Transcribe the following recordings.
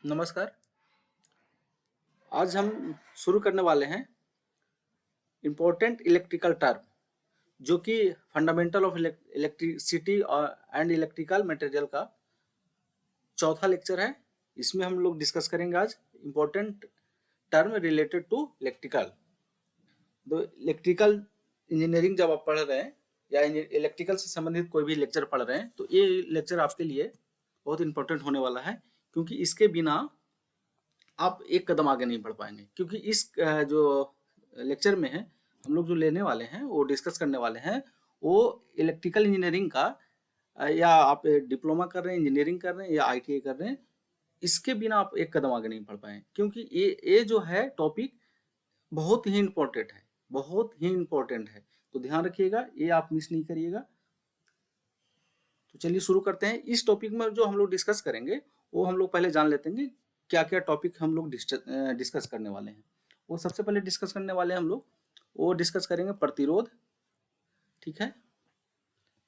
नमस्कार। आज हम शुरू करने वाले हैं इम्पोर्टेंट इलेक्ट्रिकल टर्म जो कि फंडामेंटल ऑफ इलेक्ट्रिसिटी और एंड इलेक्ट्रिकल मटेरियल का चौथा लेक्चर है। इसमें हम लोग डिस्कस करेंगे आज important term related to electrical. तो इलेक्ट्रिकल इंजीनियरिंग जब आप पढ़ रहे हैं या इलेक्ट्रिकल से संबंधित कोई भी लेक्चर पढ़ रहे हैं तो ये लेक्चर आपके लिए बहुत इंपॉर्टेंट होने वाला है, क्योंकि इसके बिना आप एक कदम आगे नहीं बढ़ पाएंगे। क्योंकि इस जो लेक्चर में है हम लोग जो लेने वाले हैं वो डिस्कस करने वाले हैं वो इलेक्ट्रिकल इंजीनियरिंग का, या आप डिप्लोमा कर रहे हैं, इंजीनियरिंग कर रहे हैं या आईटीआई कर रहे हैं, इसके बिना आप एक कदम आगे नहीं बढ़ पाए। क्योंकि ये जो है टॉपिक बहुत ही इम्पोर्टेंट है, बहुत ही इम्पोर्टेंट है। तो ध्यान रखिएगा, ये आप मिस नहीं करिएगा। तो चलिए शुरू करते हैं। इस टॉपिक में जो हम लोग डिस्कस करेंगे वो हम लोग पहले जान लेते हैं क्या क्या टॉपिक हम लोग डिस्कस करने वाले हैं। वो सबसे पहले डिस्कस करने वाले हैं हम लोग, वो डिस्कस करेंगे प्रतिरोध। ठीक है।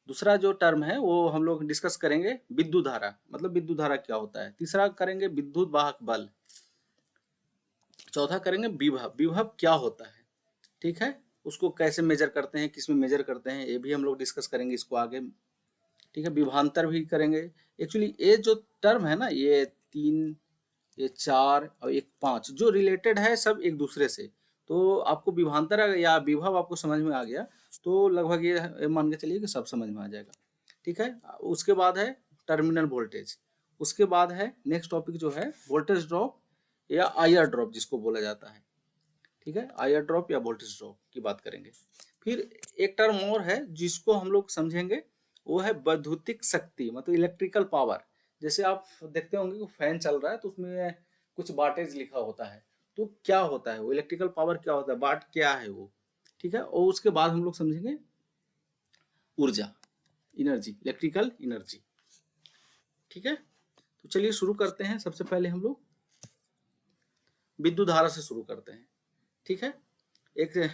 दूसरा जो टर्म है वो हम लोग डिस्कस करेंगे विद्युत धारा, मतलब विद्युत धारा क्या होता है। तीसरा करेंगे विद्युत वाहक बल। चौथा करेंगे विभव, विभव क्या होता है। ठीक है। उसको कैसे मेजर करते हैं, किस में मेजर करते हैं, ये भी हम लोग डिस्कस करेंगे इसको आगे। ठीक है। विभांतर भी करेंगे। एक्चुअली ये जो टर्म है ना, ये तीन, ये चार और एक पांच जो रिलेटेड है सब एक दूसरे से। तो आपको विभांतर या विभव आपको समझ में आ गया तो लगभग ये मान के चलिए कि सब समझ में आ जाएगा। ठीक है। उसके बाद है टर्मिनल वोल्टेज। उसके बाद है नेक्स्ट टॉपिक जो है वोल्टेज ड्रॉप या आईआर ड्रॉप जिसको बोला जाता है। ठीक है। आईआर ड्रॉप या वोल्टेज ड्रॉप की बात करेंगे। फिर एक टर्म और है जिसको हम लोग समझेंगे, वो है वैद्युतिक शक्ति, मतलब इलेक्ट्रिकल पावर। जैसे आप देखते होंगे कि फैन चल रहा है तो उसमें कुछ वाटेज लिखा होता है। तो क्या होता है वो इलेक्ट्रिकल पावर, क्या होता है, वाट क्या है वो। ठीक है। और उसके बाद हम लोग समझेंगे ऊर्जा, एनर्जी, इलेक्ट्रिकल एनर्जी। ठीक है। तो चलिए शुरू करते हैं। सबसे पहले हम लोग विद्युत धारा से शुरू करते हैं। ठीक है। एक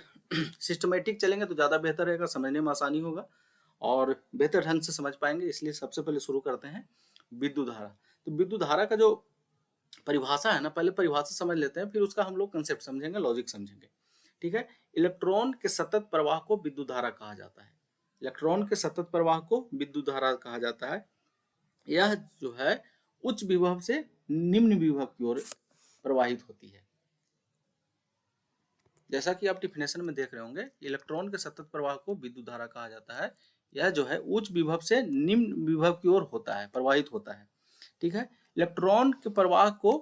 सिस्टमेटिक चलेंगे तो ज़्यादा बेहतर रहेगा, समझने में आसानी होगा और बेहतर ढंग से समझ पाएंगे। इसलिए सबसे पहले शुरू करते हैं विद्युत धारा। तो विद्युत धारा का जो परिभाषा है ना, पहले परिभाषा समझ लेते हैं, फिर उसका हम लोग कंसेप्ट समझेंगे, लॉजिक समझेंगे। ठीक है। इलेक्ट्रॉन के सतत प्रवाह को विद्युत धारा कहा जाता है। इलेक्ट्रॉन के सतत प्रवाह को विद्युत धारा कहा जाता है। यह जो है उच्च विभव से निम्न विभव की ओर प्रवाहित होती है। जैसा कि आप डिफिनेशन में देख रहे होंगे, इलेक्ट्रॉन के सतत प्रवाह को विद्युत धारा कहा जाता है। यह जो है उच्च विभव से निम्न विभव की ओर होता है, प्रवाहित होता है। ठीक है। इलेक्ट्रॉन के प्रवाह को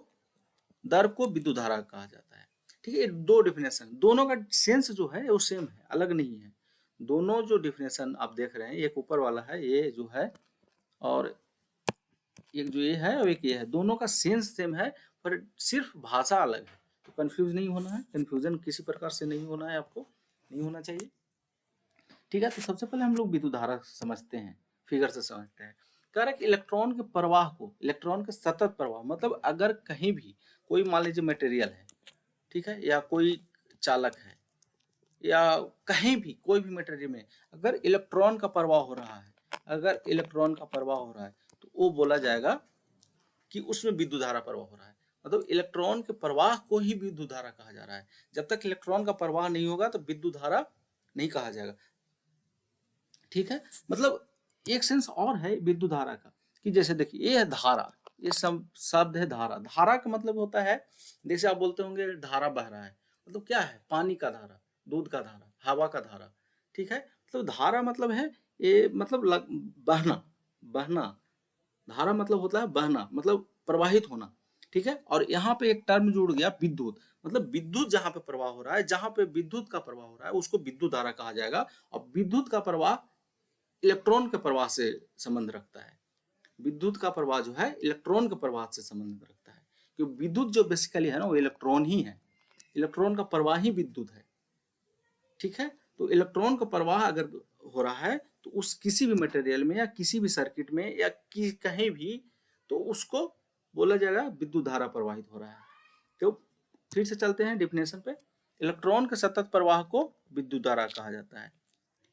दर को विद्युत धारा कहा जाता है। ठीक है। दो डिफिनेशन, दोनों का सेंस जो है वो सेम है, अलग नहीं है। दोनों जो डिफिनेशन आप देख रहे हैं, एक ऊपर वाला है ये जो है, और एक जो ये है और एक ये है, दोनों का सेंस सेम है, पर सिर्फ भाषा अलग है। तो कंफ्यूज नहीं होना है, कंफ्यूजन किसी प्रकार से नहीं होना है, आपको नहीं होना चाहिए। ठीक है। तो सबसे पहले हम लोग विद्युत धारा समझते हैं, फिगर से समझते हैं। कह रहा है कि इलेक्ट्रॉन के प्रवाह को, इलेक्ट्रॉन के सतत प्रवाह मतलब अगर कहीं भी कोई मान लीजिए मटेरियल है, ठीक है, या कोई चालक है, या कहीं भी कोई भी मटेरियल में अगर इलेक्ट्रॉन का प्रवाह हो रहा है, अगर इलेक्ट्रॉन का प्रवाह हो रहा है तो वो बोला जाएगा कि उसमें विद्युत धारा प्रवाह हो रहा है। मतलब इलेक्ट्रॉन के प्रवाह को ही विद्युत धारा कहा जा रहा है। जब तक इलेक्ट्रॉन का प्रवाह नहीं होगा तो विद्युत धारा नहीं कहा जाएगा। ठीक है। मतलब एक सेंस और है विद्युत धारा का कि जैसे देखिए ये है धारा, ये शब्द है धारा। धारा का मतलब होता है, जैसे आप बोलते होंगे धारा बह रहा है, मतलब क्या है, पानी का धारा, दूध का धारा, हवा का धारा। ठीक है। तो धारा मतलब है ये, मतलब बहना, बहना। धारा मतलब होता है बहना, मतलब प्रवाहित होना। ठीक है। और यहाँ पे एक टर्म जुड़ गया विद्युत, मतलब विद्युत जहां पे प्रवाह हो रहा है, जहां पे विद्युत का प्रवाह हो रहा है उसको विद्युत धारा कहा जाएगा। और विद्युत का प्रवाह इलेक्ट्रॉन के प्रवाह से संबंध रखता है। विद्युत का प्रवाह जो है इलेक्ट्रॉन के प्रवाह से संबंध रखता है, क्योंकि विद्युत जो बेसिकली है ना वो इलेक्ट्रॉन ही है, इलेक्ट्रॉन का प्रवाह ही विद्युत है। ठीक है। तो इलेक्ट्रॉन का प्रवाह अगर हो रहा है तो उस किसी भी मटेरियल में या किसी भी सर्किट में या कहीं भी, तो उसको बोला जाएगा विद्युत धारा प्रवाहित हो रहा है। तो फिर से चलते हैं डिफिनेशन पे। इलेक्ट्रॉन के सतत प्रवाह को विद्युत धारा कहा जाता है।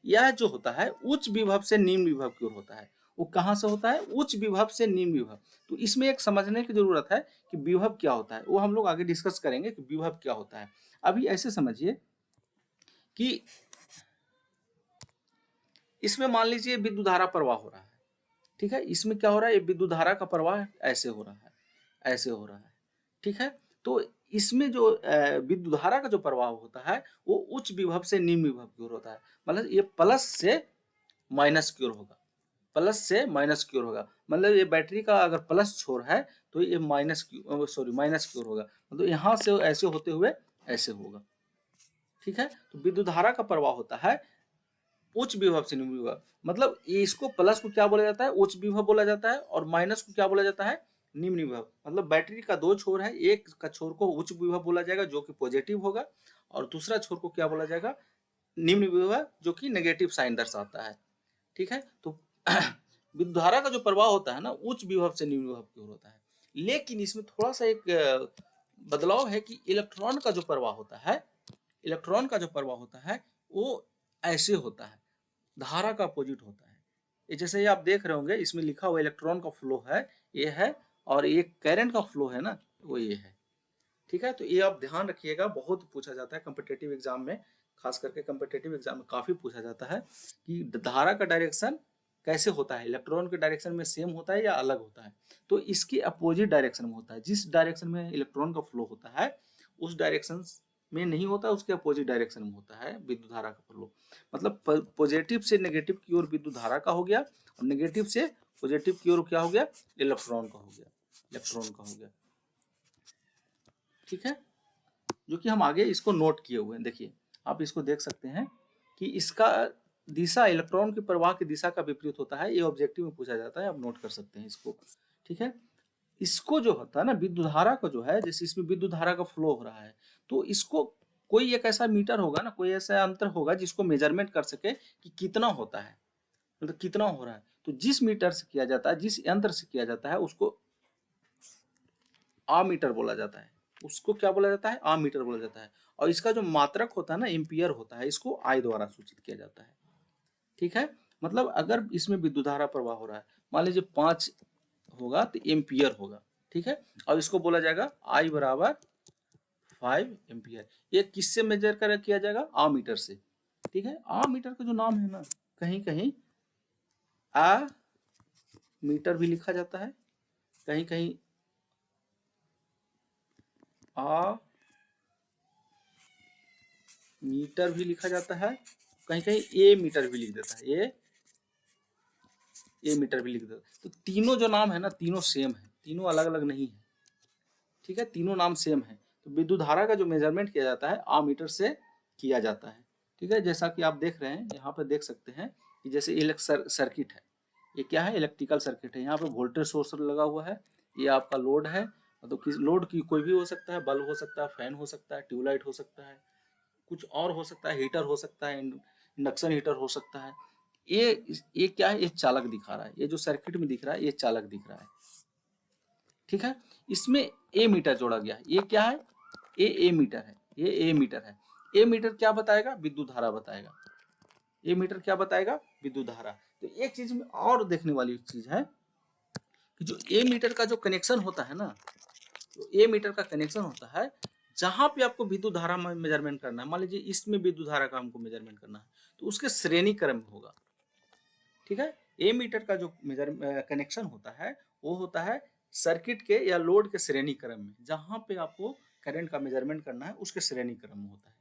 यह जो होता है उच्च विभव से निम्न विभव की ओर होता है। वो कहाँ से होता है, उच्च विभव से निम्न विभव। तो इसमें एक समझने की जरूरत है कि विभव क्या होता है, वो हम लोग आगे डिस्कस करेंगे कि विभव क्या होता है। अभी ऐसे समझिए कि इसमें मान लीजिए विद्युत धारा प्रवाह हो रहा है, ठीक है, इसमें क्या हो रहा है, ये विद्युत धारा का प्रवाह ऐसे हो रहा है, ऐसे हो रहा है, ठीक है। तो इसमें जो विद्युत धारा का जो प्रवाह होता है वो उच्च विभव से निम्न विभव की ओर होता है, मतलब ये प्लस से माइनस की ओर होगा, प्लस से माइनस की ओर होगा। मतलब ये बैटरी का अगर प्लस छोर है तो ये माइनस की, सॉरी माइनस की ओर होगा, मतलब यहाँ से ऐसे होते हुए ऐसे होगा, ठीक है। तो विद्युत धारा का प्रवाह होता है उच्च विभव से निम्न विभव, मतलब ये इसको प्लस को क्या बोला जाता है, उच्च विभव बोला जाता है, और माइनस को क्या बोला जाता है, निम्न विभव। मतलब बैटरी का दो छोर है, एक का छोर को उच्च विभव बोला जाएगा जो कि पॉजिटिव होगा, और दूसरा छोर को क्या बोला जाएगा, निम्न विभव, जो कि नेगेटिव साइन दर्शाता है, ठीक है। तो विद्युत धारा का जो प्रवाह होता है ना उच्च विभव से निम्न विभव की ओर होता है, लेकिन इसमें थोड़ा सा एक बदलाव है कि इलेक्ट्रॉन का जो प्रवाह होता है, इलेक्ट्रॉन का जो प्रवाह होता है वो ऐसे होता है, धारा का अपोजिट होता है। ये जैसे ये आप देख रहे होंगे इसमें लिखा हुआ इलेक्ट्रॉन का फ्लो है, ये है, और ये करंट का फ्लो है ना, वो ये है, ठीक है। तो ये आप ध्यान रखिएगा, बहुत पूछा जाता है कम्पिटेटिव एग्जाम में, खास करके कम्पिटेटिव एग्जाम में काफी पूछा जाता है कि धारा का डायरेक्शन कैसे होता है, इलेक्ट्रॉन के डायरेक्शन में सेम होता है या अलग होता है। तो इसके अपोजिट डायरेक्शन में होता है, जिस डायरेक्शन में इलेक्ट्रॉन का फ्लो होता है उस डायरेक्शन में नहीं होता, उसके अपोजिट डायरेक्शन में होता है विद्युत धारा का फ्लो। मतलब पॉजिटिव से नेगेटिव की ओर विद्युत धारा का हो गया, और नेगेटिव से पॉजिटिव की ओर क्या हो गया, इलेक्ट्रॉन का हो गया, इलेक्ट्रॉन का हो गया, ठीक है। जो कि हम आगे इसको नोट किए हुए हैं, देखिए आप इसको देख सकते हैं कि इसका दिशा इलेक्ट्रॉन के प्रवाह की दिशा का विपरीत होता है, ये ऑब्जेक्टिव में पूछा जाता है, आप नोट कर सकते हैं इसको, ठीक है। इसको जो होता है ना विद्युत धारा का जो है, जैसे इसमें विद्युत धारा का फ्लो हो रहा है, तो इसको कोई एक ऐसा मीटर होगा ना, कोई ऐसा अंतर होगा जिसको मेजरमेंट कर सके कि कितना होता है, मतलब कितना हो रहा है। तो जिस मीटर से किया जाता है, जिस यंत्र से किया जाता है उसको आमीटर बोला जाता है, उसको क्या बोला जाता है, आमीटर बोला जाता है। और इसका जो मात्रक होता है ना एम्पियर होता है, इसको आई द्वारा सूचित किया जाता है, ठीक है। मतलब अगर इसमें विद्युत धारा प्रवाह हो रहा है, मान लीजिए 5 होगा तो एम्पियर होगा, ठीक है। और इसको बोला जाएगा आई बराबर 5 एम्पियर। ये किससे मेजर कर किया जाएगा, आमीटर से, ठीक है। आमीटर का जो नाम है ना, कहीं कहीं आ मीटर भी लिखा जाता है, कहीं कहीं आ मीटर भी लिखा जाता है, कहीं कहीं ए मीटर भी लिख देता है, ए मीटर भी लिख देता है। तो तीनों जो नाम है ना, तीनों सेम है, तीनों अलग अलग नहीं है, ठीक है, तीनों नाम सेम है। तो विद्युत धारा का जो मेजरमेंट किया जाता है आमीटर से किया जाता है, ठीक है। जैसा कि आप देख रहे हैं यहाँ पे देख सकते हैं कि जैसे सर्किट है, ये क्या है, इलेक्ट्रिकल सर्किट है, यहाँ पे वोल्टेज सोर्स लगा हुआ है, ये आपका लोड है, मतलब किस लोड की कोई भी हो सकता है, बल्ब हो सकता है, फैन हो सकता है, ट्यूबलाइट हो सकता है, कुछ और हो सकता है, हीटर हो सकता है, इंडक्शन हीटर हो सकता है। ये क्या है, ये चालक दिखा रहा है, ये जो सर्किट में दिख रहा है ये चालक दिख रहा है, ठीक है। इसमें ए मीटर जोड़ा गया है, ये क्या है, ए मीटर है, ये ए मीटर है। ए मीटर क्या बताएगा, विद्युत धारा बताएगा, ए मीटर क्या बताएगा, विद्युत धारा। तो एक चीज में और देखने वाली चीज है कि जो ए मीटर का जो कनेक्शन होता है ना, तो ए मीटर का कनेक्शन होता है जहां पे आपको विद्युत धारा में मेजरमेंट करना है, मान लीजिए इसमें विद्युत धारा का हमको मेजरमेंट करना है, तो उसके श्रेणी क्रम में होगा, ठीक है। ए मीटर का जो मेजर कनेक्शन होता है वो होता है सर्किट के या लोड के श्रेणी क्रम में, जहां पे आपको करंट का मेजरमेंट करना है उसके श्रेणी क्रम में होता है,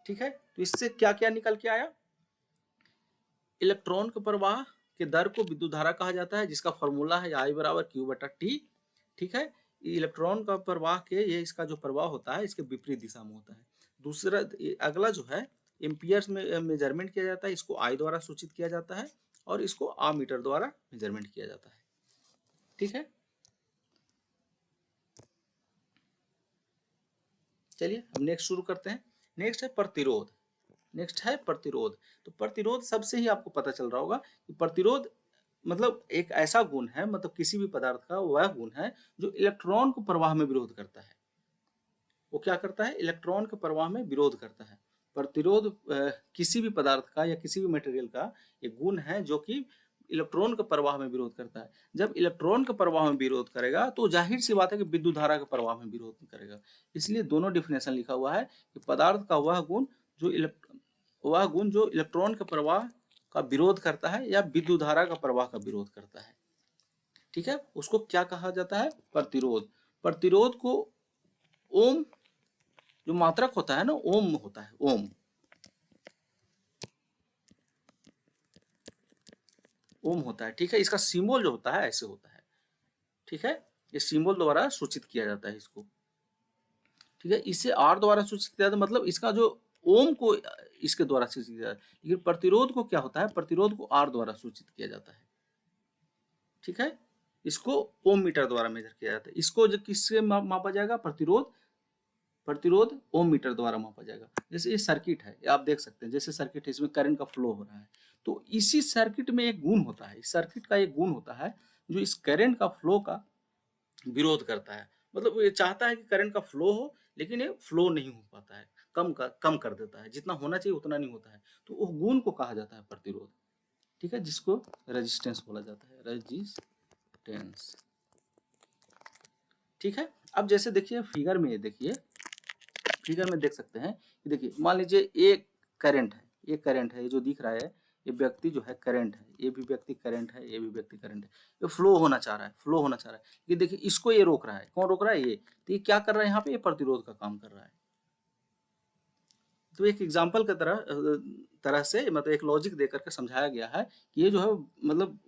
ठीक है। तो इससे क्या क्या निकल के आया, इलेक्ट्रॉन के प्रवाह के दर को विद्युत धारा कहा जाता है, जिसका फॉर्मूला है आई बराबर क्यू बटा टी, ठीक है। इलेक्ट्रॉन का प्रवाह के ये इसका जो प्रवाह होता है इसके विपरीत दिशा में होता है। दूसरा अगला जो है एम्पियर्स में मेजरमेंट किया जाता है, इसको आई द्वारा सूचित किया जाता है, और इसको आ मीटर द्वारा मेजरमेंट किया जाता है, ठीक है। चलिए हम नेक्स्ट शुरू करते हैं। नेक्स्ट है प्रतिरोध, नेक्स्ट है प्रतिरोध। तो प्रतिरोध सबसे ही आपको पता चल रहा होगा कि प्रतिरोध मतलब एक ऐसा गुण है, मतलब किसी भी पदार्थ का वह गुण है जो इलेक्ट्रॉन को प्रवाह में विरोध करता है। वो क्या करता है, इलेक्ट्रॉन के प्रवाह में विरोध करता है। प्रतिरोध किसी भी पदार्थ का या किसी भी मटेरियल का एक गुण है जो कि इलेक्ट्रॉन के प्रवाह में विरोध करता है। जब इलेक्ट्रॉन के प्रवाह में विरोध करेगा तो जाहिर सी बात है कि विद्युत धारा के प्रवाह में विरोध करेगा। इसलिए दोनों डिफिनेशन लिखा हुआ है कि पदार्थ का वह गुण जो इलेक्ट्रॉन के प्रवाह का विरोध करता है या विद्युत धारा का प्रवाह का विरोध करता है, ठीक है, उसको क्या कहा जाता है? प्रतिरोध। प्रतिरोध को ओम, जो मात्रक होता है ना, ओम होता है, ओम ओम होता है, ठीक है। इसका सिंबल जो होता है ऐसे होता है, ठीक है, ये सिंबल द्वारा सूचित किया जाता है इसको, ठीक है। इसे आर द्वारा सूचित किया जाता है, मतलब इसका जो ओम को इसके द्वारा सूचित किया जाता है, लेकिन प्रतिरोध को क्या होता है? प्रतिरोध को आर द्वारा सूचित किया जाता है, ठीक है। इसको ओम मीटर द्वारा मेजर किया जाता है। इसको जो किससे मापा जाएगा? प्रतिरोध ओम मीटर द्वारा मापा जाएगा। जैसे ये सर्किट है, आप देख सकते हैं, जैसे सर्किट है, इसमें करंट का फ्लो हो रहा है, तो इसी सर्किट में एक गुण होता है, इस सर्किट का एक गुण होता है जो इस करंट का फ्लो का विरोध करता है। मतलब ये चाहता है कि करंट का फ्लो हो, लेकिन ये फ्लो नहीं हो पाता है, कम कर देता है, जितना होना चाहिए उतना नहीं होता है, तो वो गुण को कहा जाता है प्रतिरोध, ठीक है, जिसको रेजिस्टेंस बोला जाता है, रेजिस्टेंस, ठीक है। अब जैसे देखिए फिगर में, देखिए फिगर में देख सकते हैं कि देखिए मान लीजिए एक करंट है, ये करंट है, ये जो दिख रहा है, ये व्यक्ति जो है करंट है, ये भी व्यक्ति करंट है, ये भी व्यक्ति करंट है, ये फ्लो होना चाह रहा है, फ्लो होना चाह रहा है। ये देखिए इसको ये रोक रहा है, कौन रोक रहा है? ये। तो ये क्या कर रहा है यहाँ पे? ये प्रतिरोध का काम कर रहा है। तो एक एग्जाम्पल की तरह से, मतलब एक लॉजिक देकर के समझाया गया है कि ये जो है, मतलब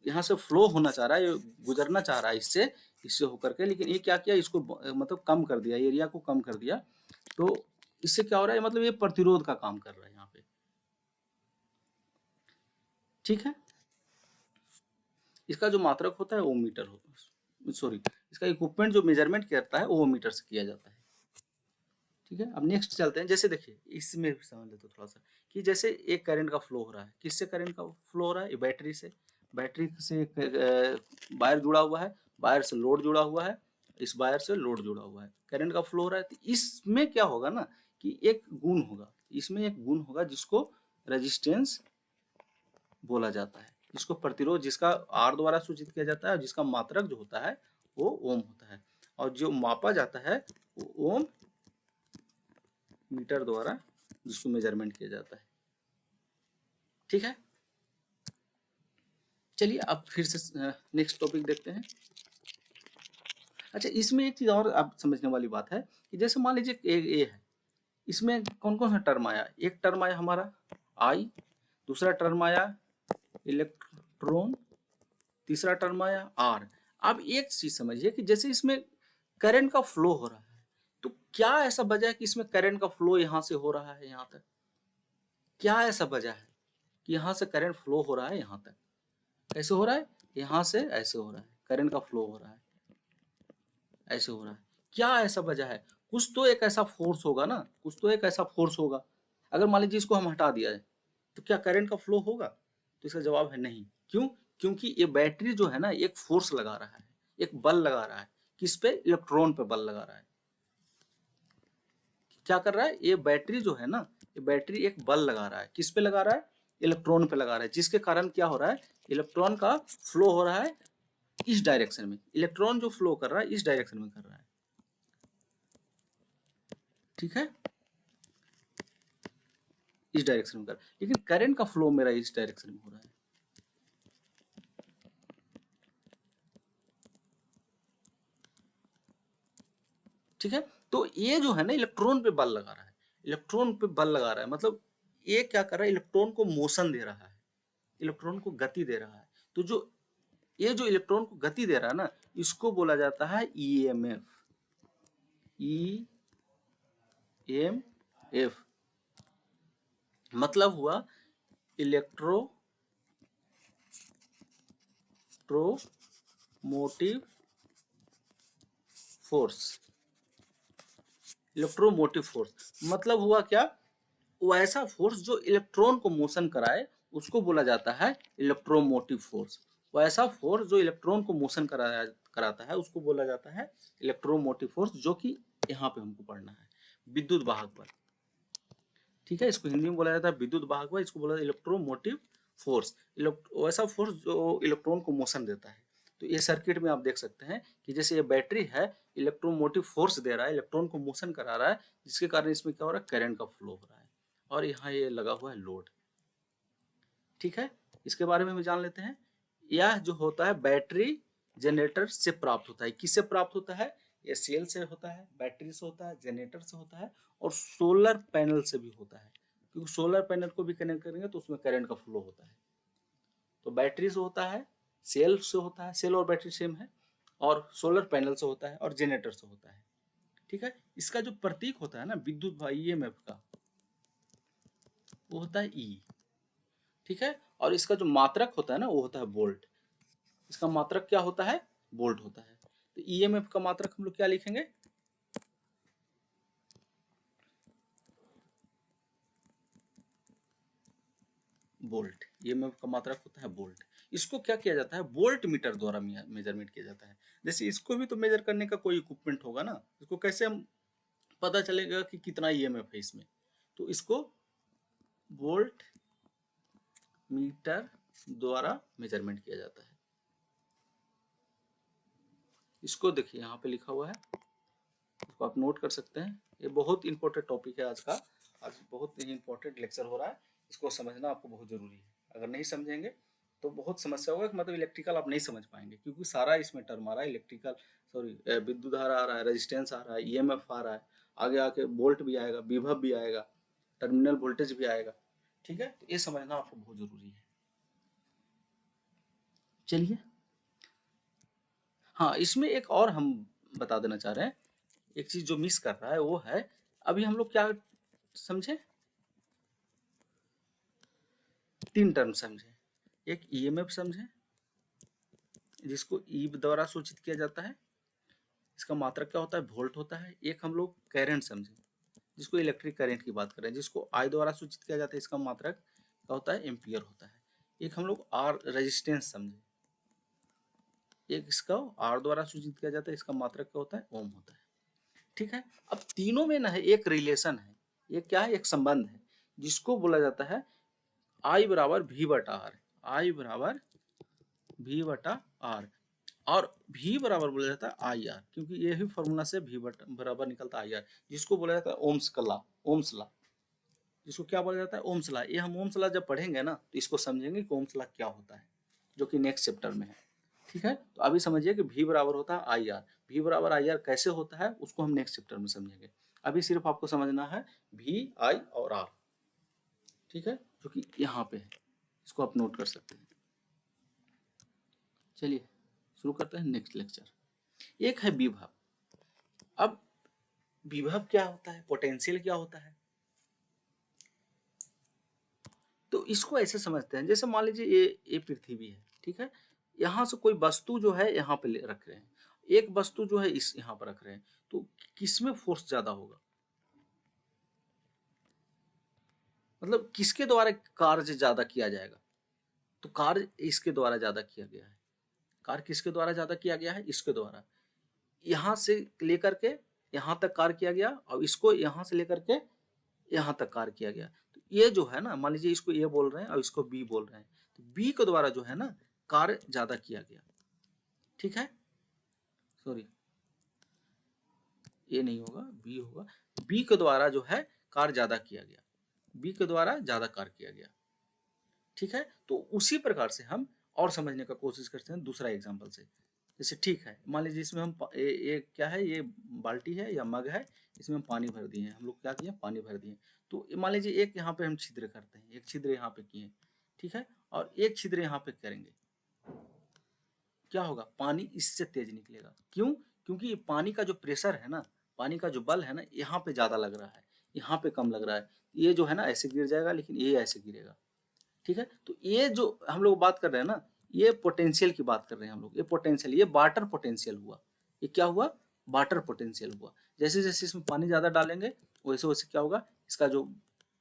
यहाँ से फ्लो होना चाह रहा है, ये गुजरना चाह रहा है इससे होकर के, लेकिन ये क्या किया? इसको मतलब कम कर दिया, एरिया को कम कर दिया, तो इससे क्या हो रहा है? मतलब ये प्रतिरोध का काम कर रहा है यहाँ पे, ठीक है। इसका जो मात्रक होता है ओम मीटर होता है, सॉरी, इसका इक्विपमेंट जो मेजरमेंट करता है वो ओम मीटर से किया जाता है, ठीक है। अब नेक्स्ट चलते हैं। जैसे देखिए इसमें भी समझ लेते थोड़ा सा कि जैसे एक करंट का फ्लो हो रहा है, किससे करंट का फ्लो हो रहा है? बैटरी से। बैटरी से वायर जुड़ा हुआ है, वायर से लोड जुड़ा हुआ है, इस वायर से लोड जुड़ा हुआ है, करंट का फ्लो हो रहा है। तो इसमें क्या होगा ना कि एक गुण होगा, इसमें एक गुण होगा जिसको रेजिस्टेंस बोला जाता है, जिसको प्रतिरोध, जिसका आर द्वारा सूचित किया जाता है, और जिसका मात्रक जो होता है वो ओम होता है, और जो मापा जाता है वो ओम मीटर द्वारा जिसको मेजरमेंट किया जाता है, ठीक है। चलिए अब फिर से नेक्स्ट टॉपिक देखते हैं। अच्छा, इसमें एक चीज और आप समझने वाली बात है कि जैसे मान लीजिए ए है, इसमें कौन कौन सा टर्म आया? एक टर्म आया हमारा आई, दूसरा टर्म आया इलेक्ट्रॉन, तीसरा टर्म आया आर। अब एक चीज समझिए कि जैसे इसमें करंट का फ्लो हो रहा है, तो क्या ऐसा वजह है कि इसमें करंट का फ्लो यहाँ से हो रहा है यहाँ तक? क्या ऐसा वजह है कि यहाँ से करंट फ्लो हो रहा है यहाँ तक? कैसे हो रहा है? यहाँ से ऐसे हो रहा है, करंट का फ्लो हो रहा है, ऐसे हो रहा है। क्या ऐसा वजह है? कुछ तो एक ऐसा फोर्स होगा ना, कुछ तो एक ऐसा फोर्स होगा। अगर मान लीजिए इसको हम हटा दिया जाए तो क्या करंट का फ्लो होगा? तो इसका जवाब है नहीं। क्यों? क्योंकि ये बैटरी जो है ना एक फोर्स लगा रहा है, एक बल लगा रहा है। किस पे? इलेक्ट्रॉन पे बल लगा रहा है। क्या कर रहा है? ये बैटरी जो है ना, ये बैटरी एक बल लगा रहा है। किस पे लगा रहा है? इलेक्ट्रॉन पे लगा रहा है, जिसके कारण क्या हो रहा है? इलेक्ट्रॉन का फ्लो हो रहा है इस डायरेक्शन में। इलेक्ट्रॉन जो फ्लो कर रहा है इस डायरेक्शन में कर रहा है, ठीक है, इस डायरेक्शन में कर, लेकिन करंट का फ्लो मेरा इस डायरेक्शन में हो रहा है, ठीक है। तो ये जो है ना इलेक्ट्रॉन पे बल लगा रहा है, इलेक्ट्रॉन पे बल लगा रहा है, मतलब ये क्या कर रहा है? इलेक्ट्रॉन को मोशन दे रहा है, इलेक्ट्रॉन को गति दे रहा है। तो जो ये जो इलेक्ट्रॉन को गति दे रहा है ना, इसको बोला जाता है ईएमएफ। ईएमएफ मतलब हुआ इलेक्ट्रोमोटिव फोर्स। इलेक्ट्रोमोटिव फोर्स मतलब हुआ क्या? वैसा फोर्स जो इलेक्ट्रॉन को मोशन कराए उसको बोला जाता है इलेक्ट्रोमोटिव फोर्स। वैसा फोर्स जो इलेक्ट्रॉन को मोशन कराता है उसको बोला जाता है इलेक्ट्रोमोटिव फोर्स, जो कि यहाँ पे हमको पढ़ना है, विद्युत वाहक बल, ठीक है। इसको हिंदी में बोला जाता है विद्युत वाहक बल, इसको बोला जाता है इलेक्ट्रोमोटिव फोर्स, वैसा फोर्स जो इलेक्ट्रॉन को मोशन देता है। तो ये सर्किट में आप देख सकते हैं कि जैसे ये बैटरी है, इलेक्ट्रोमोटिव फोर्स दे रहा है, इलेक्ट्रॉन को मोशन करा रहा है, जिसके कारण इसमें क्या हो रहा है, करंट का फ्लो हो रहा है, और यहाँ ये लगा हुआ है लोड। ठीक है, इसके बारे में भी जान लेते हैं। यह जो होता है बैटरी जनरेटर से प्राप्त होता है। किससे प्राप्त होता है? ये सेल से होता है, बैटरी से होता है, जनरेटर से होता है, और सोलर पैनल से भी होता है, क्योंकि सोलर पैनल को भी कनेक्ट करेंगे तो उसमें करंट का फ्लो होता है। तो बैटरी से होता है, सेल से होता है, सेल और बैटरी सेम है, और सोलर पैनल से होता है, और जनरेटर से होता है। ठीक है, इसका जो प्रतीक होता है ना विद्युत ईएमएफ का, वो होता है ई। ठीक है, और इसका जो मात्रक होता है ना वो होता है वोल्ट। इसका मात्रक क्या होता है? वोल्ट होता है। तो ईएमएफ का मात्रक हम लोग क्या लिखेंगे? वोल्ट। ईएमएफ का मात्रक होता है वोल्ट। इसको क्या किया जाता है? वोल्ट मीटर द्वारा मेजरमेंट किया जाता है। जैसे इसको भी तो मेजर करने का कोई इक्विपमेंट होगा ना, इसको कैसे हम पता चलेगा कि कितना ईएमएफ है इसमें? तो इसको वोल्ट मीटर द्वारा मेजरमेंट किया जाता है। इसको देखिए यहाँ पे लिखा हुआ है, इसको आप नोट कर सकते हैं। ये बहुत इंपॉर्टेंट टॉपिक है आज का, आज बहुत ही इंपॉर्टेंट लेक्चर हो रहा है। इसको समझना आपको बहुत जरूरी है। अगर नहीं समझेंगे तो बहुत समस्या होगा, कि मतलब इलेक्ट्रिकल आप नहीं समझ पाएंगे, क्योंकि सारा इसमें टर्म आ रहा है, इलेक्ट्रिकल सॉरी विद्युत धारा आ रहा है, रेजिस्टेंस आ रहा है, ईएमएफ आ रहा है, आगे आके वोल्ट भी आएगा, विभव भी आएगा, टर्मिनल वोल्टेज भी आएगा। ठीक है, तो ये समझना आपको बहुत जरूरी है। चलिए, हाँ, इसमें एक और हम बता देना चाह रहे हैं, एक चीज जो मिस कर रहा है वो है, अभी हम लोग क्या समझे? 3 टर्म समझे। एक ईएमएफ समझे, जिसको ई द्वारा सूचित किया जाता है, इसका मात्रक क्या होता है? वोल्ट होता है। एक हम लोग करंट समझे, जिसको इलेक्ट्रिक करंट की बात कर रहे हैं, जिसको आई द्वारा सूचित किया जाता है, इसका मात्रक क्या होता है? एम्पियर होता है। एक हम लोग आर रेजिस्टेंस समझे, एक इसका आर द्वारा सूचित किया जाता है, इसका मात्रक क्या होता है? ओम होता है। ठीक है, अब तीनों में ना है एक रिलेशन है, ये क्या है? एक संबंध है, जिसको बोला जाता है आई बराबर वी बटा आर। आई बराबर वी बटा आर, और V बराबर बोला जाता है आई आर, क्योंकि यही फॉर्मूला से V बराबर निकलता है आई आर, जिसको बोला जाता है ओम्स का लॉ, ओम्स लॉ। जिसको क्या बोला जाता है? Ohm's law. ये हम ओम्स लॉ जब पढ़ेंगे ना तो इसको समझेंगे कि ओम्स लॉ क्या होता है, जो कि नेक्स्ट चैप्टर में है। ठीक है, तो अभी समझिए कि V बराबर होता है आई आर। V बराबर आई आर कैसे होता है उसको हम नेक्स्ट चैप्टर में समझेंगे। अभी सिर्फ आपको समझना है V, I और R। ठीक है, जो कि यहाँ पे है, इसको आप नोट कर सकते हैं। चलिए शुरू करते हैं नेक्स्ट लेक्चर। एक है विभव। अब विभव क्या होता है? पोटेंशियल क्या होता है? तो इसको ऐसे समझते हैं, जैसे मान लीजिए ये पृथ्वी है, ठीक है, यहाँ से कोई वस्तु जो है यहाँ पे रख रहे हैं, एक वस्तु जो है इस यहाँ पर रख रहे हैं, तो किसमें फोर्स ज्यादा होगा? मतलब किसके द्वारा कार्य ज्यादा किया जाएगा? तो कार्य इसके द्वारा ज्यादा किया गया है। कार्य किसके द्वारा ज्यादा किया गया है? इसके द्वारा। यहाँ से लेकर के यहाँ तक कार्य किया गया, और इसको यहाँ से लेकर के यहाँ तक कार्य किया गया। तो ये जो है ना, मान लीजिए इसको ए बोल रहे हैं और इसको बी बोल रहे हैं, तो बी के द्वारा जो है ना कार्य ज्यादा किया गया। ठीक है, सॉरी ये नहीं होगा, बी होगा। बी के द्वारा जो है कार्य ज्यादा किया गया, बी के द्वारा ज्यादा कार्य किया गया। ठीक है, तो उसी प्रकार से हम और समझने का कोशिश करते हैं दूसरा एग्जाम्पल से। जैसे ठीक है, मान लीजिए इसमें हम ये क्या है, ये बाल्टी है या मग है, इसमें हम पानी भर दिए हैं, हम लोग क्या किए? पानी भर दिए। तो मान लीजिए एक यहाँ पे हम छिद्र करते हैं, एक छिद्र यहाँ पे किए, ठीक है, और एक छिद्र यहाँ पे करेंगे, क्या होगा? पानी इससे तेज निकलेगा। क्यों? क्योंकि पानी का जो प्रेशर है ना, पानी का जो बल है ना, यहाँ पे ज्यादा लग रहा है, यहाँ पे कम लग रहा है। ये जो है ना ऐसे गिर जाएगा, लेकिन ये ऐसे गिरेगा। ठीक है, तो ये जो हम लोग बात कर रहे हैं ना, ये पोटेंशियल की बात कर रहे हैं हम लोग। ये पोटेंशियल, ये वाटर पोटेंशियल हुआ। ये क्या हुआ? वाटर पोटेंशियल हुआ। जैसे जैसे इसमें पानी ज्यादा डालेंगे वैसे वैसे क्या होगा? इसका जो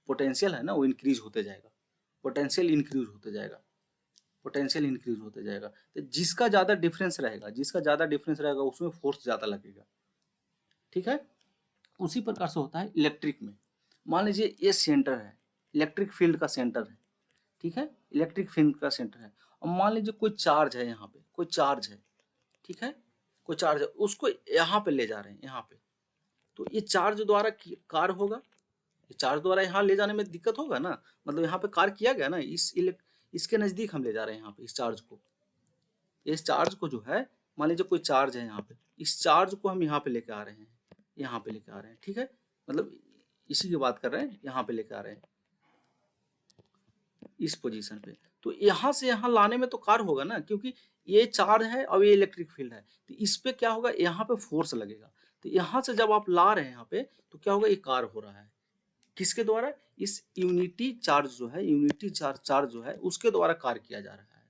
पोटेंशियल है ना वो इंक्रीज होते जाएगा, पोटेंशियल इंक्रीज होते जाएगा, पोटेंशियल इंक्रीज होते जाएगा। तो जिसका ज्यादा डिफरेंस रहेगा, जिसका ज्यादा डिफरेंस रहेगा उसमें फोर्स ज्यादा लगेगा। ठीक है, उसी प्रकार से होता है इलेक्ट्रिक में। मान लीजिए ये सेंटर है, इलेक्ट्रिक फील्ड का सेंटर है, ठीक है, इलेक्ट्रिक फील्ड का सेंटर है। अब मान लीजिए कोई चार्ज है, यहाँ पे कोई चार्ज है, ठीक है, कोई चार्ज है, उसको यहाँ पे ले जा रहे हैं, यहाँ पे, तो ये चार्ज द्वारा कार्य होगा, ये चार्ज द्वारा यहाँ ले जाने में दिक्कत होगा ना, मतलब यहाँ पे कार्य किया गया ना, इसके नजदीक हम ले जा रहे हैं यहाँ पे इस चार्ज को, इस चार्ज को जो है, मान लीजिए कोई चार्ज है यहाँ पे, इस चार्ज को हम यहाँ पे लेके आ रहे हैं, यहाँ पे लेके आ रहे हैं, ठीक है, मतलब इसी की बात कर रहे हैं, यहाँ पे लेके आ रहे हैं इस पोजीशन पे, तो यहाँ से यहाँ लाने में तो कार्य होगा ना, क्योंकि ये चार्ज है और ये इलेक्ट्रिक फील्ड है, तो इस पे क्या होगा, यहाँ पे फोर्स लगेगा, तो यहाँ से जब आप ला रहे हैं यहाँ पे, तो क्या होगा, ये कार्य हो रहा है किसके द्वारा, इस यूनिटी चार्ज जो है, यूनिटी चार्ज जो है उसके द्वारा कार्य किया जा रहा है।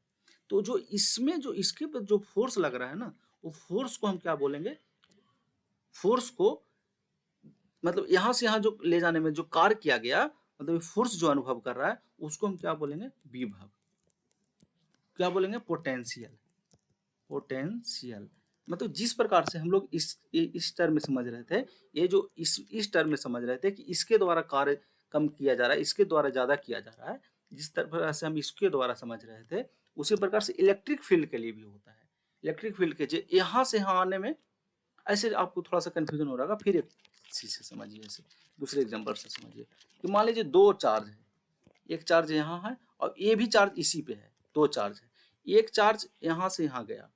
तो जो इसमें जो इसके पर जो फोर्स लग रहा है ना, वो फोर्स को हम क्या बोलेंगे, फोर्स को मतलब यहाँ से यहाँ जो ले जाने में जो कार्य किया गया, मतलब फोर्स जो अनुभव कर रहा है, उसको हम क्या बोलेंगे, विभव, क्या बोलेंगे, पोटेंशियल, पोटेंशियल, मतलब जिस प्रकार से हम लोग इस टर्म में समझ रहे थे, ये जो इस टर्म में समझ रहे थे कि इसके द्वारा कार्य कम किया जा रहा है, इसके द्वारा ज्यादा किया जा रहा है, जिस तरह से हम इसके द्वारा समझ रहे थे, उसी प्रकार से इलेक्ट्रिक फील्ड के लिए भी होता है। इलेक्ट्रिक फील्ड के यहाँ से यहाँ आने में ऐसे आपको थोड़ा सा कंफ्यूजन हो रहा है, फिर एक चीज से समझिए, ऐसे दूसरे एग्जाम्पल से समझिए कि मान लीजिए दो चार्ज है, एक चार्ज यहाँ है और ये भी चार्ज इसी पे है, दो चार्ज है, एक चार्ज यहाँ से यहाँ गया,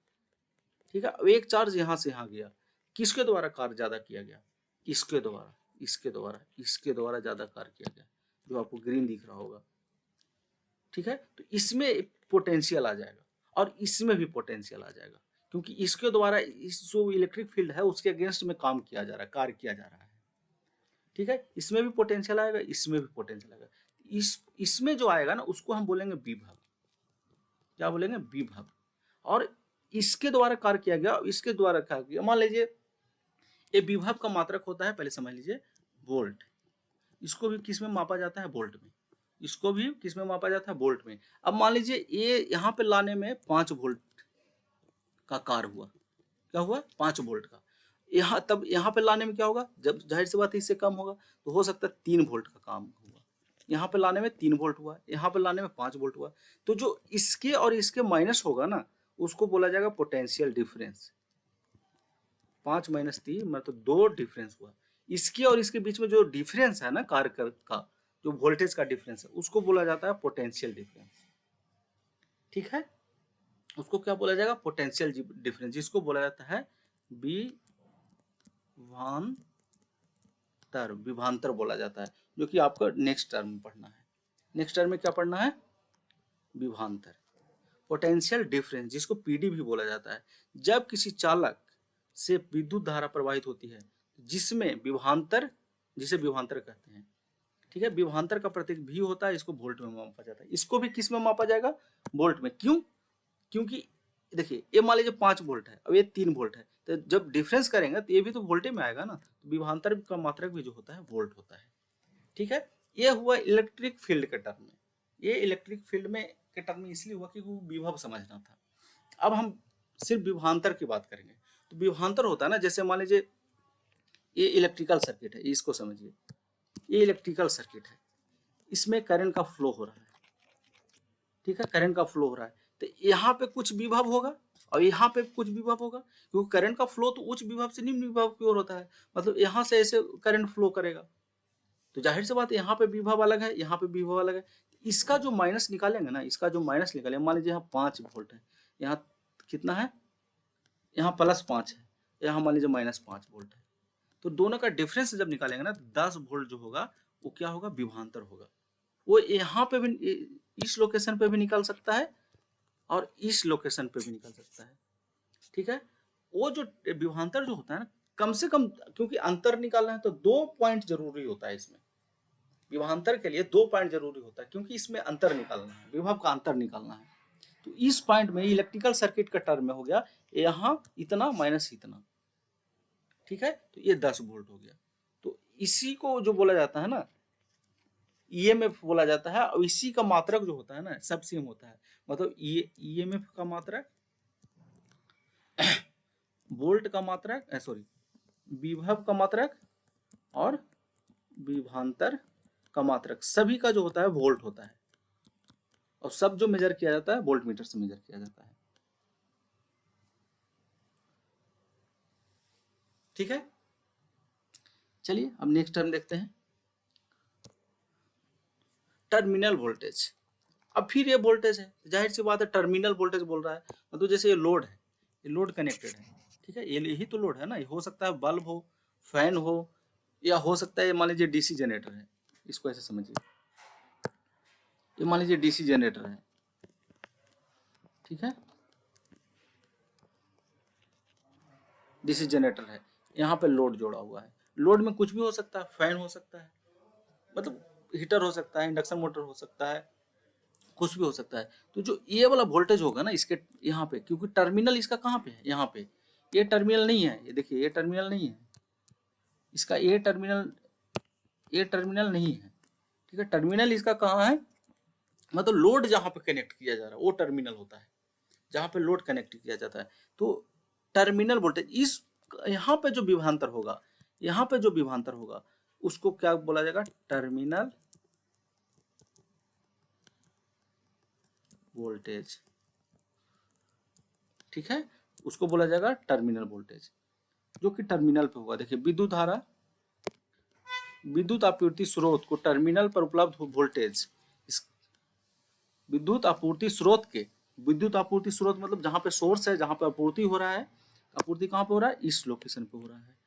ठीक है, एक चार्ज यहाँ से यहाँ गया, किसके द्वारा कार्य ज्यादा किया गया, इसके द्वारा, इसके द्वारा, इसके द्वारा ज्यादा कार्य किया गया, जो आपको ग्रीन दिख रहा होगा, ठीक है, तो इसमें पोटेंशियल आ जाएगा और इसमें भी पोटेंशियल आ जाएगा, क्योंकि इसके द्वारा इस जो इलेक्ट्रिक फील्ड है उसके अगेंस्ट में काम किया जा रहा है, कार्य किया जा रहा है, ठीक है, इसमें भी पोटेंशियल आएगा, इसमें भी पोटेंशियल आएगा, इसमें जो आएगा ना उसको हम बोलेंगे विभव, क्या बोलेंगे, विभव, और इसके द्वारा कार्य किया गया, इसके द्वारा कार्य किया, मान लीजिए ये विभव का मात्रक होता है, पहले समझ लीजिए वोल्ट, इसको भी किस में मापा जाता है, वोल्ट में, इसको भी किस में मापा जाता है, वोल्ट में। अब मान लीजिए ये यहाँ पे लाने में 5 वोल्ट का कार्य हुआ, क्या हुआ, 5 वोल्ट का, यहाँ तब यहाँ पे लाने में क्या होगा, जब जाहिर सी बात है इससे कम होगा, तो हो सकता है 3 वोल्ट का काम हुआ, यहाँ पे लाने में 3 वोल्ट हुआ, यहाँ पे लाने में 5 वोल्ट हुआ, तो जो इसके और इसके माइनस होगा ना, उसको बोला जाएगा पोटेंशियल डिफरेंस, 5 - 3 मतलब 2 डिफरेंस हुआ, इसके और इसके बीच में जो डिफरेंस है ना कार्य का, जो वोल्टेज का डिफरेंस है, उसको बोला जाता है पोटेंशियल डिफरेंस, ठीक है, उसको क्या बोला जाएगा, पोटेंशियल डिफरेंस, जिसको बोला जाता है विभवांतर, विभवांतर बोला जाता है, जो कि आपको नेक्स्ट टर्म में पढ़ना है, नेक्स्ट टर्म में क्या पढ़ना है, विभवांतर, पोटेंशियल डिफरेंस, जिसको पीडी भी बोला जाता है, जब किसी चालक से विद्युत धारा प्रवाहित होती है जिसमें विभवांतर, जिसे विभवांतर कहते हैं, ठीक है, विभवांतर का प्रतीक भी होता है, इसको वोल्ट में मापा जाता है, इसको भी किस में मापा जाएगा, वोल्ट में, क्यों, क्योंकि देखिए ये मान लीजिए 5 वोल्ट है, अब ये 3 वोल्ट है, तो जब डिफरेंस करेंगे तो ये भी तो वोल्टे में आएगा ना, तो विभवांतर का मात्रक भी जो होता है वोल्ट होता है, ठीक है, ये हुआ इलेक्ट्रिक फील्ड के टर्म में, ये इलेक्ट्रिक फील्ड में के टर्म में इसलिए हुआ क्योंकि वो विभव समझना था। अब हम सिर्फ विभवांतर की बात करेंगे, तो विभवांतर होता है ना, जैसे मान लीजिए ये इलेक्ट्रिकल सर्किट है, इसको समझिए, ये इलेक्ट्रिकल सर्किट है, इसमें करंट का फ्लो हो रहा है, ठीक है, करंट का फ्लो हो रहा है, तो यहाँ पे कुछ विभव होगा और यहाँ पे कुछ विभव होगा, क्योंकि करंट का फ्लो तो उच्च विभव से निम्न विभव की ओर होता है, मतलब यहाँ से ऐसे करंट फ्लो करेगा, तो जाहिर सी बात है यहाँ पे विभव अलग है, यहाँ पे विभव अलग है, इसका जो माइनस निकालेंगे ना, इसका जो माइनस निकालेंगे, मान लीजिए यहाँ 5 वोल्ट है, यहाँ कितना है, यहाँ +5 है, यहाँ मान लीजिए -5 वोल्ट है, तो दोनों का डिफरेंस जब निकालेंगे ना, 10 वोल्ट जो होगा वो क्या होगा, विभवांतर होगा, वो यहाँ पे भी, इस लोकेशन पे भी निकल सकता है और इस लोकेशन पे भी निकल सकता है, ठीक है, वो जो विभवांतर जो होता है ना, कम से कम, क्योंकि अंतर निकालना है तो 2 पॉइंट जरूरी होता है इसमें, विभवांतर के लिए 2 पॉइंट जरूरी होता है, क्योंकि इसमें अंतर निकालना है, विभव का अंतर निकालना है, तो इस पॉइंट में इलेक्ट्रिकल सर्किट का टर्म में हो गया यहाँ इतना माइनस इतना, ठीक है, तो ये 10 वोल्ट हो गया, तो इसी को जो बोला जाता है ना ईएमएफ बोला जाता है, और इसी का मात्रक जो होता है ना सब सेम होता है, मतलब ईएमएफ का मात्रक, वोल्ट का मात्रक, सॉरी विभव का मात्रक और विभवांतर का मात्रक, सभी का जो होता है वोल्ट होता है, और सब जो मेजर किया जाता है वोल्ट मीटर से मेजर किया जाता है। ठीक है, चलिए अब नेक्स्ट टर्म देखते हैं, टर्मिनल वोल्टेज। अब फिर ये वोल्टेज है, जाहिर सी बात है टर्मिनल वोल्टेज बोल रहा है, मतलब जैसे ये लोड है, ये लोड कनेक्टेड है, ठीक है, ये यही तो लोड है ना, ये हो सकता है बल्ब हो, फैन हो, या हो सकता है मान लीजिए डीसी जनरेटर है, इसको ऐसे समझिए, ये मान लीजिए डीसी जनरेटर है, ठीक है, डीसी जनरेटर है, यहाँ पे लोड जोड़ा हुआ है, लोड में कुछ भी हो सकता है, फैन हो सकता है, मतलब हीटर हो सकता है, इंडक्शन मोटर हो सकता है, कुछ भी हो सकता है। तो जो ये वाला वोल्टेज होगा ना इसके यहाँ पे, क्योंकि टर्मिनल इसका कहाँ पे है, यहाँ पे, ये टर्मिनल नहीं है, ये देखिए ये टर्मिनल नहीं है, इसका ये टर्मिनल नहीं है, ठीक है, टर्मिनल इसका कहाँ है, मतलब लोड जहाँ पे कनेक्ट किया जा रहा है वो टर्मिनल होता है, जहाँ पे लोड कनेक्ट किया जाता है। तो टर्मिनल वोल्टेज इस यहाँ पे जो विभवांतर होगा, यहाँ पे जो विभवांतर होगा उसको क्या बोला जाएगा, टर्मिनल वोल्टेज, ठीक है, उसको बोला जाएगा टर्मिनल वोल्टेज, जो कि टर्मिनल पे होगा। देखिए विद्युत धारा, विद्युत आपूर्ति स्रोत को टर्मिनल पर उपलब्ध वोल्टेज, इस विद्युत आपूर्ति स्रोत के, विद्युत आपूर्ति स्रोत मतलब जहाँ पे सोर्स है, जहाँ पे आपूर्ति हो रहा है, आपूर्ति कहाँ पे हो रहा है, इस लोकेशन पे हो रहा है,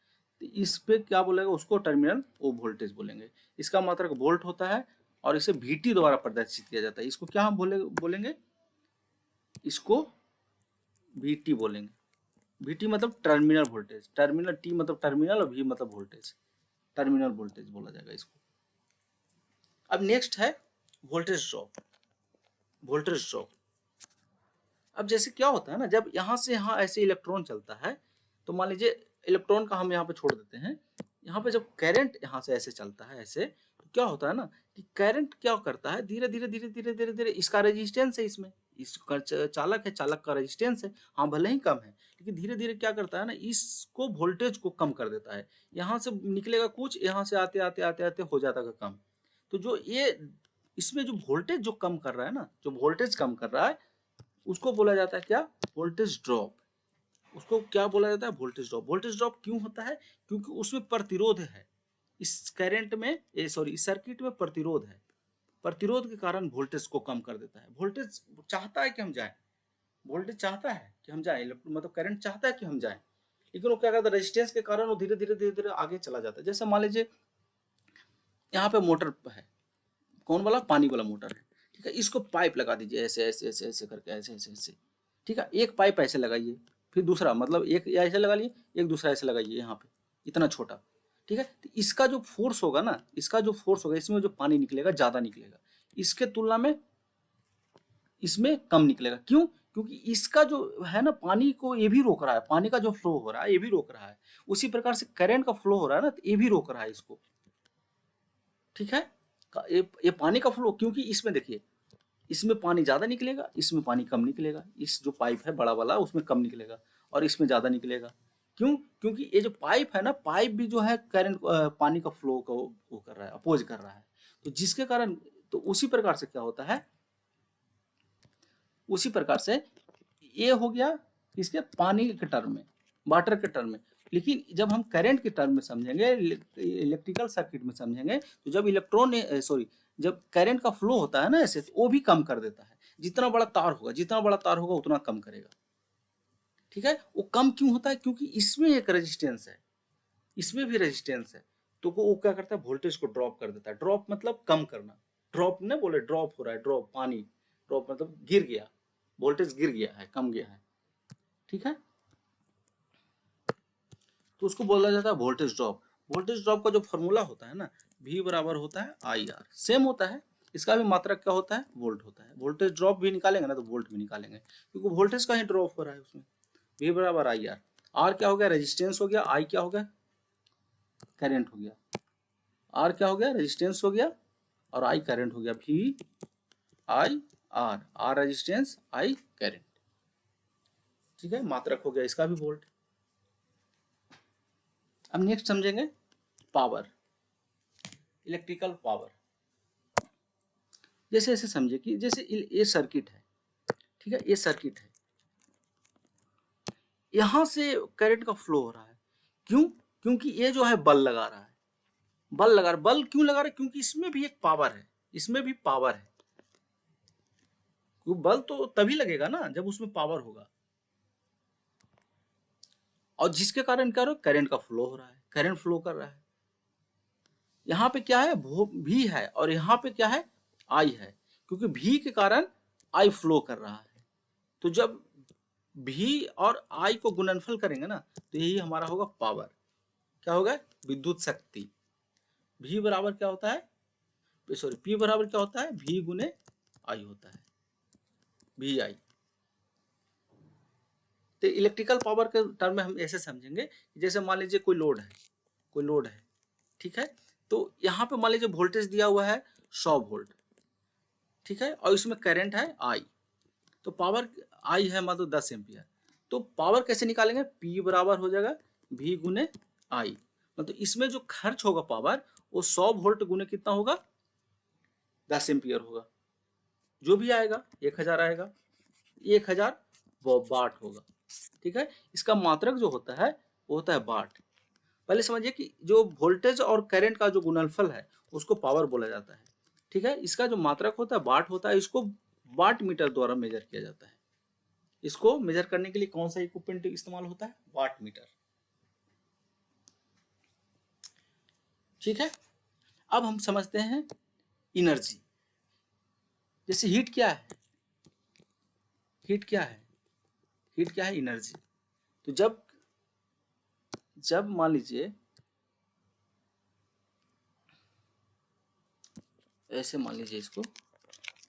तो इस पे क्या बोलेगा, उसको टर्मिनल वो वोल्टेज बोलेंगे। इसका मात्रक वोल्ट होता है और इसे VT द्वारा प्रदर्शित किया जाता है। इसको क्या हम बोलेंगे, इसको VT बोलेंगे। VT मतलब टर्मिनल वोल्टेज, टर्मिनल T मतलब टर्मिनल और V मतलब वोल्टेज, टर्मिनल वोल्टेज बोला जाएगा इसको। अब नेक्स्ट है वोल्टेज ड्रॉप, वोल्टेज ड्रॉप। अब जैसे क्या होता है ना, जब यहाँ से यहाँ ऐसे इलेक्ट्रॉन चलता है, तो मान लीजिए इलेक्ट्रॉन का हम यहाँ पे छोड़ देते हैं, यहाँ पे जब करंट यहाँ से ऐसे चलता है ऐसे, तो क्या होता है ना कि करंट क्या करता है, धीरे धीरे धीरे धीरे धीरे धीरे, इसका रेजिस्टेंस है, इसमें इसका चालक है, चालक का रेजिस्टेंस है, हाँ भले ही कम है, लेकिन धीरे धीरे क्या करता है ना, इसको वोल्टेज को कम कर देता है, यहाँ से निकलेगा कुछ, यहाँ से आते आते आते आते हो जाता है कम। तो जो ये इसमें जो वोल्टेज जो कम कर रहा है ना, जो वोल्टेज कम कर रहा है उसको बोला जाता है क्या, वोल्टेज ड्रॉप। उसको क्या बोला जाता है, वोल्टेज ड्रॉप। वोल्टेज ड्रॉप क्यों होता है, क्योंकि उसमें प्रतिरोध है, इस करंट में इस सर्किट में प्रतिरोध है, प्रतिरोध के कारण वोल्टेज को कम कर देता है। वोल्टेज चाहता है कि हम जाएं, वोल्टेज चाहता है कि हम जाएं, मतलब करंट चाहता है कि हम जाएं, लेकिन वो क्या करता है, रेजिस्टेंस के कारण वो धीरे धीरे धीरे धीरे आगे चला जाता है। जैसे मान लीजिए यहाँ पे मोटर है, कौन वाला, पानी वाला मोटर है, ठीक है, इसको पाइप लगा दीजिए ऐसे ऐसे ऐसे ऐसे करके, ऐसे ऐसे ऐसे, ठीक है, एक पाइप ऐसे लगाइए, फिर दूसरा, मतलब एक ऐसे लगा लिए, एक दूसरा ऐसे लगाइए यहाँ पे, इतना छोटा, ठीक है, तो इसका जो फोर्स होगा ना, इसका जो फोर्स होगा, इसमें जो पानी निकलेगा ज्यादा निकलेगा, इसके तुलना में इसमें कम निकलेगा। क्यों, क्योंकि इसका जो है ना, पानी को ये भी रोक रहा है, पानी का जो फ्लो हो रहा है ये भी रोक रहा है, उसी प्रकार से करंट का फ्लो हो रहा है ना, तो ये भी रोक रहा है इसको, ठीक है, ये पानी का फ्लो, क्योंकि इसमें देखिए, इसमें पानी ज्यादा निकलेगा, इसमें पानी कम निकलेगा, इस जो पाइप है बड़ा वाला उसमें कम निकलेगा और इसमें ज्यादा निकलेगा। क्यों, क्योंकि ये जो पाइप है ना, पाइप भी जो है करंट पानी का फ्लो को वो कर रहा है, अपोज कर रहा है, तो जिसके कारण, तो उसी प्रकार से क्या होता है, उसी प्रकार से ये हो गया इसके पानी के टर्म में, वाटर के टर्म में। लेकिन जब हम करंट के टर्म में समझेंगे, इलेक्ट्रिकल सर्किट में समझेंगे, तो जब इलेक्ट्रॉन सॉरी जब करंट का फ्लो होता है ना ऐसे, तो वो भी कम कर देता है, जितना बड़ा तार होगा, जितना बड़ा तार होगा उतना कम करेगा, ठीक है। वो कम क्यों होता है, क्योंकि इसमें एक रेजिस्टेंस है, इसमें भी रेजिस्टेंस है, तो वो क्या करता है, वोल्टेज को ड्रॉप कर देता है। ड्रॉप मतलब कम करना, ड्रॉप ने बोले ड्रॉप हो रहा है, ड्रॉप पानी, ड्रॉप मतलब गिर गया, वोल्टेज गिर गया है, कम गया है, ठीक है, तो उसको बोला जाता है वोल्टेज ड्रॉप। वोल्टेज ड्रॉप का जो फॉर्मूला होता है ना, V बराबर होता है IR, सेम होता है, इसका भी मात्रक क्या होता है, वोल्ट होता है। वोल्टेज ड्रॉप भी निकालेंगे ना तो वोल्ट भी निकालेंगे, क्योंकि वोल्टेज का ही ड्रॉप हो रहा है उसमें। V बराबर IR, R क्या हो गया, रेजिस्टेंस हो गया, I क्या हो गया, करंट हो गया, R क्या हो गया, रेजिस्टेंस हो गया, और I करंट हो गया, VIR, R resistance, I current, ठीक है, मात्रक हो गया इसका भी वोल्ट। अब नेक्स्ट समझेंगे पावर, इलेक्ट्रिकल पावर। जैसे ऐसे समझिए कि जैसे ये सर्किट है, ठीक है, ये सर्किट है, यहां से करंट का फ्लो हो रहा है। क्यों? क्योंकि ये जो है बल लगा रहा है, बल क्यों लगा रहा है? क्योंकि इसमें भी एक पावर है, इसमें भी पावर है। बल तो तभी लगेगा ना जब उसमें पावर होगा, और जिसके कारण क्या हो रहा है, करंट का फ्लो हो रहा है, करंट फ्लो कर रहा है। यहाँ पे क्या है, भी है, और यहाँ पे क्या है, आई है, क्योंकि भी के कारण आई फ्लो कर रहा है। तो जब भी और आई को गुणनफल करेंगे ना, तो यही हमारा होगा पावर। क्या होगा, विद्युत शक्ति। भी बराबर क्या होता है, सॉरी, पी बराबर क्या होता है, भी गुने आई होता है, भी आई। तो इलेक्ट्रिकल पावर के टर्म में हम ऐसे समझेंगे, जैसे मान लीजिए कोई लोड है, कोई लोड है, ठीक है, तो यहाँ पे मान लीजिए वोल्टेज दिया हुआ है 100 वोल्ट, ठीक है, और इसमें करंट है आई, तो पावर आई है मतलब 10 एम्पियर। तो पावर कैसे निकालेंगे, पी बराबर हो जाएगा भी गुने आई, मतलब इसमें जो खर्च होगा पावर, वो 100 वोल्ट गुने कितना होगा, 10 एम्पियर होगा, जो भी आएगा 1000 आएगा, 1000 वाट होगा, ठीक है। इसका मात्रक जो होता है वो होता है वाट। पहले समझिए कि जो वोल्टेज और करंट का जो गुणनफल है उसको पावर बोला जाता है, ठीक है। इसका जो मात्रक होता है वाट होता है, इसको वाट मीटर द्वारा मेजर किया जाता है। इसको मेजर करने के लिए कौन सा इक्विपमेंट इस्तेमाल होता है, वाट मीटर, ठीक है। अब हम समझते हैं एनर्जी। जैसे हीट क्या है, हीट क्या है, हीट क्या है, एनर्जी। तो जब जब मान लीजिए, ऐसे मान लीजिए इसको,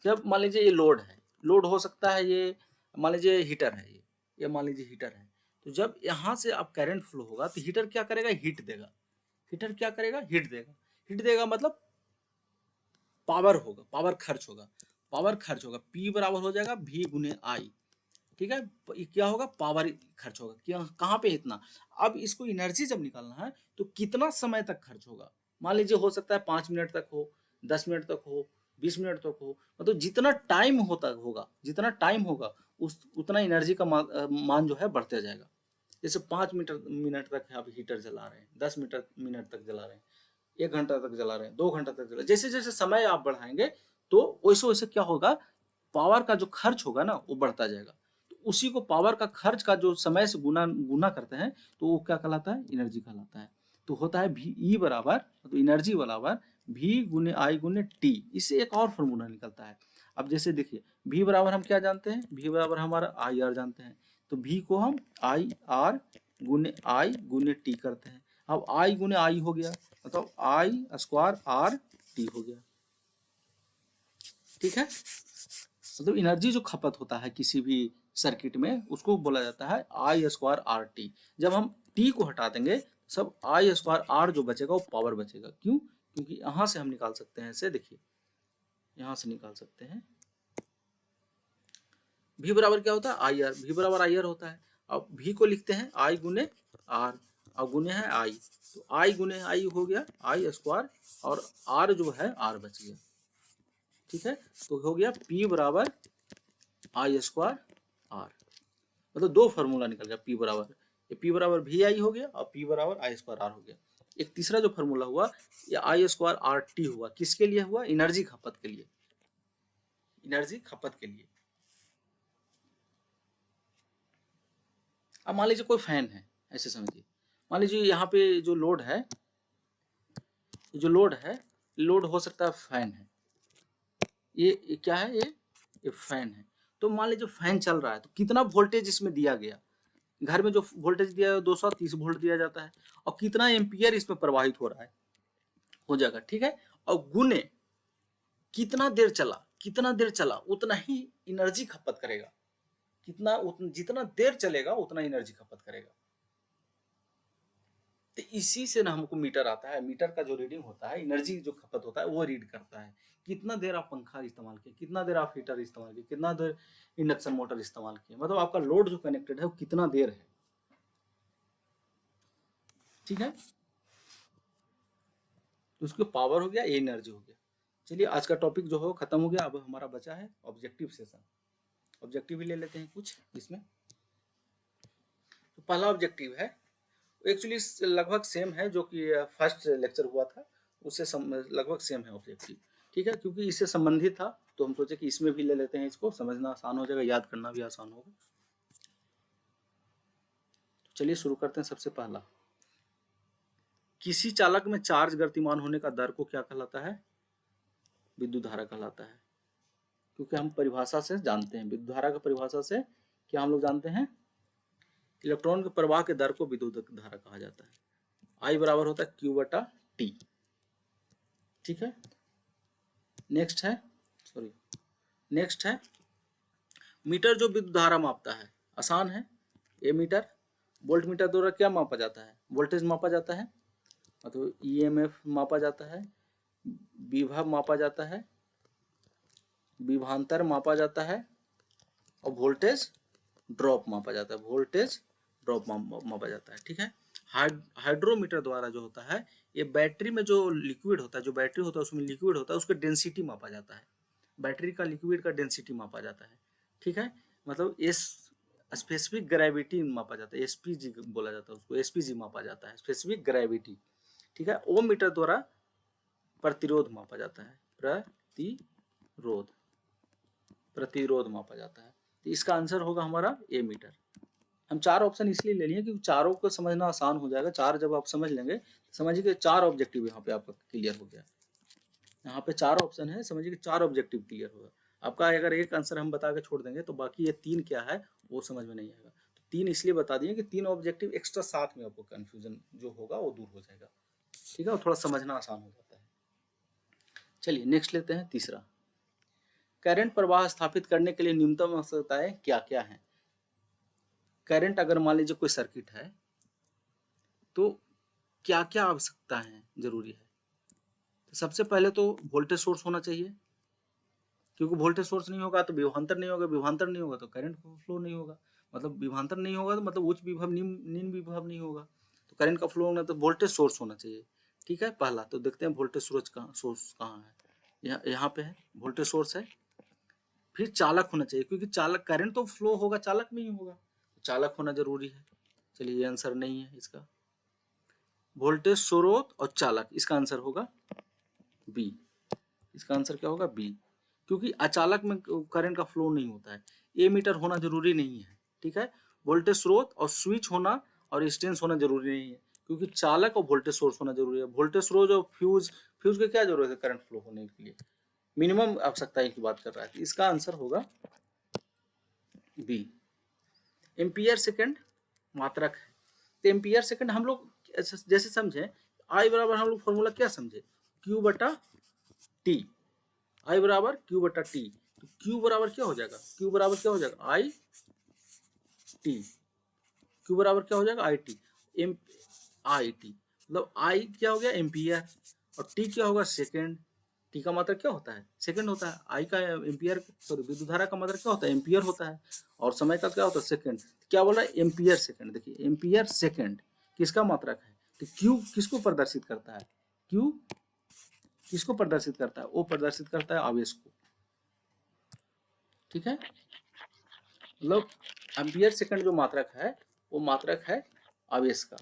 जब मान लीजिए ये लोड है, लोड हो सकता है, ये मान लीजिए हीटर है, ये मान लीजिए हीटर है। तो जब यहाँ से अब करंट फ्लो होगा तो हीटर क्या करेगा, हीट देगा, हीटर क्या करेगा, हीट देगा, हीट देगा मतलब पावर होगा, पावर खर्च होगा, पावर खर्च होगा, पी बराबर हो जाएगा भी गुने आई, ठीक है। ये क्या होगा, पावर खर्च होगा, क्या कहाँ पे इतना। अब इसको एनर्जी जब निकालना है तो कितना समय तक खर्च होगा, मान लीजिए हो सकता है 5 मिनट तक हो, 10 मिनट तक हो, 20 मिनट तक हो, मतलब जितना टाइम होता होगा, जितना टाइम होगा उस उतना एनर्जी का मान जो है बढ़ते जाएगा। जैसे 5 मिनट मिनट तक आप हीटर जला रहे हैं, 10 मिनट मिनट तक जला रहे हैं, 1 घंटा तक जला रहे हैं, 2 घंटा तक जला, जैसे जैसे समय आप बढ़ाएंगे तो वैसे वैसे क्या होगा, पावर का जो खर्च होगा ना वो बढ़ता जाएगा। तो उसी को पावर का खर्च का जो समय से गुना गुना करते हैं तो वो क्या कहलाता है, एनर्जी कहलाता है। तो होता है भी ई बराबर, तो एनर्जी बराबर भी गुने आई गुने टी। इससे एक और फॉर्मूला निकलता है। अब जैसे देखिए भी बराबर हम क्या जानते हैं, भी बराबर हमारा आई आर जानते हैं, तो भी को हम आई गुने टी करते हैं। अब आई गुने आई हो गया, मतलब आई स्क्वायर आर टी हो गया, ठीक है। मतलब एनर्जी जो खपत होता है किसी भी सर्किट में उसको बोला जाता है आई स्क्वायर आर टी। जब हम टी को हटा देंगे सब आई स्क्वायर आर जो बचेगा वो पावर बचेगा। क्यों? क्योंकि यहाँ से हम निकाल सकते हैं, ऐसे देखिए यहाँ से निकाल सकते हैं, भी बराबर क्या होता है, आई आर, भी बराबर आई आर होता है। अब भी को लिखते हैं आई गुने आर, अब गुने है आई, तो आई गुने आई हो गया आई स्क्वायर, और आर जो है आर बच गया, ठीक है। तो हो गया पी बराबर आई स्क्वायर आर, मतलब दो फार्मूला निकल गया, पी बराबर, ये पी बराबर भी आई हो गया और पी बराबर आई स्क्वायर आर हो गया। एक तीसरा जो फार्मूला हुआ ये आई स्क्वायर आर टी हुआ, किसके लिए हुआ, एनर्जी खपत के लिए, एनर्जी खपत के लिए। अब मान लीजिए कोई फैन है, ऐसे समझिए, मान लीजिए यहाँ पे जो लोड है, जो लोड है, लोड हो सकता है फैन है, ये क्या है, ये फैन है। तो मान लीजिए फैन चल रहा है तो कितना वोल्टेज इसमें दिया गया, घर में जो वोल्टेज दिया है 230 वोल्ट दिया जाता है, और कितना एम्पियर इसमें प्रवाहित हो रहा है, हो जाएगा, ठीक है। और गुने कितना देर चला, कितना देर चला उतना ही एनर्जी खपत करेगा, जितना देर चलेगा उतना एनर्जी खपत करेगा। तो इसी से ना हमको मीटर आता है, मीटर का जो रीडिंग होता है, एनर्जी जो खपत होता है वो रीड करता है। कितना देर आप पंखा इस्तेमाल किए, कितना देर आप हीटर इस्तेमाल किए, कितना देर इंडक्शन मोटर इस्तेमाल किए, मतलब आपका लोड जो कनेक्टेड है वो कितना देर है, ठीक है। तो उसको पावर हो गया, ये एनर्जी हो गया। चलिए आज का टॉपिक जो हो खत्म हो गया। अब हमारा बचा है ऑब्जेक्टिव सेशन। ऑब्जेक्टिव ही ले लेते हैं कुछ इसमें। तो पहला ऑब्जेक्टिव है, एक्चुअली लगभग सेम है जो कि फर्स्ट लेक्चर हुआ था, उससे लगभग सेम है ऑब्जेक्टिव। ठीक है, क्योंकि इससे संबंधित था तो हम सोचे कि इसमें भी ले लेते हैं, इसको समझना आसान हो जाएगा, याद करना भी आसान होगा। चलिए शुरू करते हैं। सबसे पहला, किसी चालक में चार्ज गतिमान होने का दर को क्या कहलाता है? विद्युत धारा कहलाता है। क्योंकि हम परिभाषा से जानते हैं, विद्युत धारा की परिभाषा से क्या हम लोग जानते हैं? इलेक्ट्रॉन के प्रवाह के दर को विद्युत धारा कहा जाता है। आई बराबर होता है क्यू बटा टी। ठीक है, नेक्स्ट है मीटर जो विद्युत धारा मापता है, आसान है। ए मीटर, वोल्ट मीटर द्वारा क्या मापा जाता है? वोल्टेज मापा जाता है, मतलब ईएमएफ मापा जाता है, विभव मापा जाता है, विभवांतर मापा जाता है, और वोल्टेज ड्रॉप मापा जाता है। मापा जाता है। ठीक है, हाइड्रोमीटर द्वारा जो होता है, ये बैटरी में जो लिक्विड होता है, जो बैटरी होता है उसमें लिक्विड होता है, उसका डेंसिटी मापा जाता है। बैटरी का लिक्विड का डेंसिटी मापा जाता है। ठीक है, मतलब स्पेसिफिक ग्रेविटी मापा जाता है, एसपीजी बोला जाता है उसको, एसपीजी मापा जाता है, स्पेसिफिक ग्रेविटी। ठीक है, ओम मीटर द्वारा प्रतिरोध मापा जाता है, प्रतिरोध मापा जाता है। तो इसका आंसर होगा हमारा ए मीटर। हम चार ऑप्शन इसलिए ले लिए क्योंकि चारों को समझना आसान हो जाएगा। चार जब आप समझ लेंगे, समझिए कि चार ऑब्जेक्टिव यहाँ पे आपका क्लियर हो गया। यहाँ पे चार ऑप्शन है, समझिए कि चार ऑब्जेक्टिव क्लियर होगा आपका। अगर एक आंसर हम बता के छोड़ देंगे तो बाकी ये तीन क्या है वो समझ में नहीं आएगा। तो तीन इसलिए बता दिए कि तीन ऑब्जेक्टिव एक्स्ट्रा, साथ में आपको कंफ्यूजन जो होगा वो दूर हो जाएगा। ठीक है, और थोड़ा समझना आसान हो जाता है। चलिए नेक्स्ट लेते हैं तीसरा, करंट प्रवाह स्थापित करने के लिए न्यूनतम आवश्यकताएं क्या क्या है? करंट, अगर मान लीजिए कोई सर्किट है तो क्या क्या आवश्यकता है, जरूरी है? तो सबसे पहले तो वोल्टेज सोर्स होना चाहिए, क्योंकि वोल्टेज सोर्स नहीं होगा तो विभवांतर नहीं होगा, विभवांतर नहीं होगा तो करंट फ्लो नहीं होगा, मतलब विभवांतर नहीं होगा तो मतलब उच्च विभव निम्न विभव नहीं होगा, तो करंट का फ्लो होना तो वोल्टेज सोर्स होना चाहिए। ठीक है, पहला तो देखते हैं वोल्टेज सोर्स कहाँ है। यहाँ पे है, वोल्टेज सोर्स है। फिर चालक होना चाहिए, क्योंकि चालक, करंट तो फ्लो होगा चालक में ही होगा, चालक होना जरूरी है। चलिए ये आंसर नहीं है इसका, वोल्टेज स्रोत और चालक, इसका आंसर होगा बी। इसका आंसर क्या होगा? बी, क्योंकि अचालक में करंट का फ्लो नहीं होता है। ए मीटर होना जरूरी नहीं है। ठीक है, वोल्टेज स्रोत और स्विच होना और रेजिस्टेंस होना जरूरी नहीं है, क्योंकि चालक और वोल्टेज सोर्स होना जरूरी है। वोल्टेज स्रोत और फ्यूज की क्या जरूरत है करंट फ्लो होने के लिए? मिनिमम आवश्यकता की बात कर रहा है। इसका आंसर होगा बी। एम्पियर सेकंड मात्रक है, तो एम्पियर सेकंड हम लोग जैसे समझे, आई बराबर हम लोग फॉर्मूला क्या समझे? क्यू बटा टी। आई बराबर क्यू बटा टी, तो क्यू बराबर क्या हो जाएगा? क्यू बराबर क्या हो जाएगा? I T. क्यू बराबर क्या हो जाएगा? I T. M I T मतलब आई क्या हो गया? एम्पियर, और टी क्या होगा? सेकेंड। टी का मतलब क्या होता है? सेकंड होता है। आई का एम्पियर, सॉरी विद्युत धारा का मतलब क्या होता है? एम्पियर होता है, और समय का क्या होता है? सेकंड। क्या बोल रहा है? Ampere second. देखिए एम्पियर सेकंड किसका मात्रक है? तो क्यू किसको प्रदर्शित करता है? क्यू किसको प्रदर्शित करता है? वो प्रदर्शित करता है आवेश को। ठीक है, मतलब एम्पियर सेकंड जो मात्रक है वो मात्रक है आवेश का।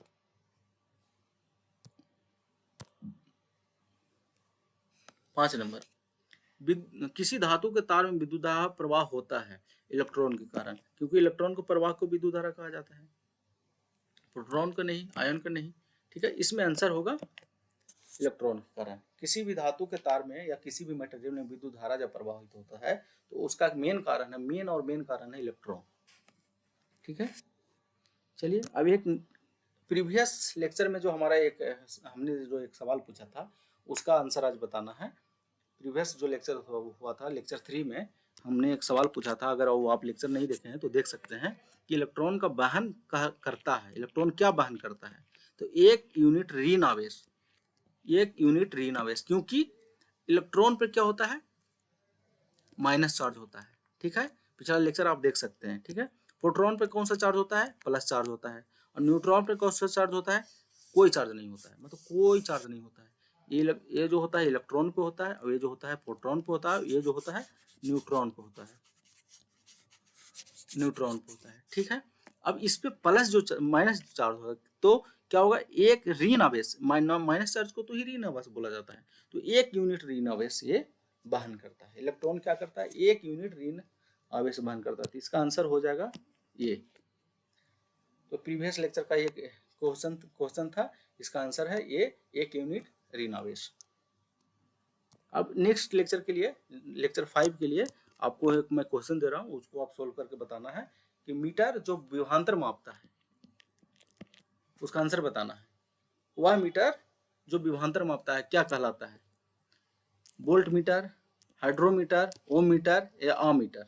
पांच नंबर, किसी धातु के तार में विद्युत धारा प्रवाह होता है इलेक्ट्रॉन के कारण, क्योंकि इलेक्ट्रॉन के प्रवाह को विद्युत धारा कहा जाता है, प्रोटॉन का नहीं, आयन का नहीं। ठीक है, इसमें आंसर होगा इलेक्ट्रॉन के कारण। किसी भी धातु के तार में या किसी भी मटेरियल में विद्युत धारा जब प्रवाहित होता है तो उसका मेन कारण है, मेन कारण है इलेक्ट्रॉन। ठीक है, चलिए अब एक प्रीवियस लेक्चर में जो हमारा हमने जो एक सवाल पूछा था उसका आंसर आज बताना है। प्रीवियस जो लेक्चर हुआ था, लेक्चर 3 में हमने एक सवाल पूछा था, अगर वो आप लेक्चर नहीं देखे हैं तो देख सकते हैं, कि इलेक्ट्रॉन का वहन करता है, इलेक्ट्रॉन क्या वहन करता है? तो एक यूनिट ऋण आवेश, क्योंकि इलेक्ट्रॉन पर क्या होता है? माइनस चार्ज होता है। ठीक है, पिछला लेक्चर आप देख सकते हैं। ठीक है, प्रोटॉन पे कौन सा चार्ज होता है? प्लस चार्ज होता है, और न्यूट्रॉन पे कौन सा चार्ज होता है? कोई चार्ज नहीं होता है, मतलब कोई चार्ज नहीं होता है। ये जो होता है इलेक्ट्रॉन पे होता है, और ये जो होता है प्रोटॉन पे होता है, ये जो होता है न्यूट्रॉन पे होता है, न्यूट्रॉन पे होता है। ठीक है, अब इस पे प्लस जो माइनस चार्ज होगा तो क्या होगा, एक ऋण आवेश, माइनस चार्ज को तो ही ऋण आवेश बोला जाता है, तो 1 यूनिट ऋण आवेश ये वहन करता है। इलेक्ट्रॉन क्या करता है, 1 यूनिट ऋण आवेश वहन करता है। तो इसका आंसर हो जाएगा ये। तो प्रीवियस लेक्चर का ये क्वेश्चन था, इसका आंसर है ये, 1 यूनिट ऋण आवेश। अब नेक्स्ट लेक्चर के लिए, लेक्चर 5 के लिए आपको एक मैं क्वेश्चन दे रहा हूँ, उसको आप सोल्व करके बताना है कि मीटर जो विभवांतर मापता है उसका आंसर बताना है। वह मीटर जो विभवांतर मापता है क्या कहलाता है, वोल्ट मीटर, हाइड्रोमीटर, ओम मीटर या अमीटर।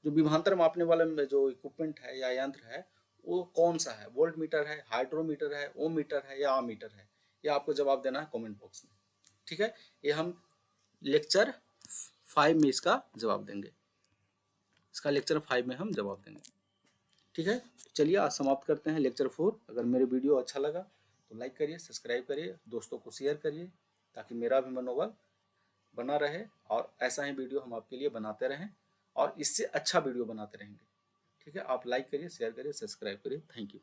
जो विभवांतर मापने वाले जो इक्विपमेंट है या यंत्र है वो कौन सा है, वोल्ट मीटर है, हाइड्रोमीटर है, ओम मीटर है या अमीटर है, ये आपको जवाब देना है कमेंट बॉक्स में। ठीक है, ये हम लेक्चर 5 में इसका जवाब देंगे, इसका लेक्चर 5 में हम जवाब देंगे। ठीक है, चलिए आज समाप्त करते हैं लेक्चर 4। अगर मेरे वीडियो अच्छा लगा तो लाइक करिए, सब्सक्राइब करिए, दोस्तों को शेयर करिए, ताकि मेरा भी मनोबल बना रहे और ऐसा ही वीडियो हम आपके लिए बनाते रहें और इससे अच्छा वीडियो बनाते रहेंगे। ठीक है, आप लाइक करिए, शेयर करिए, सब्सक्राइब करिए। Thank you.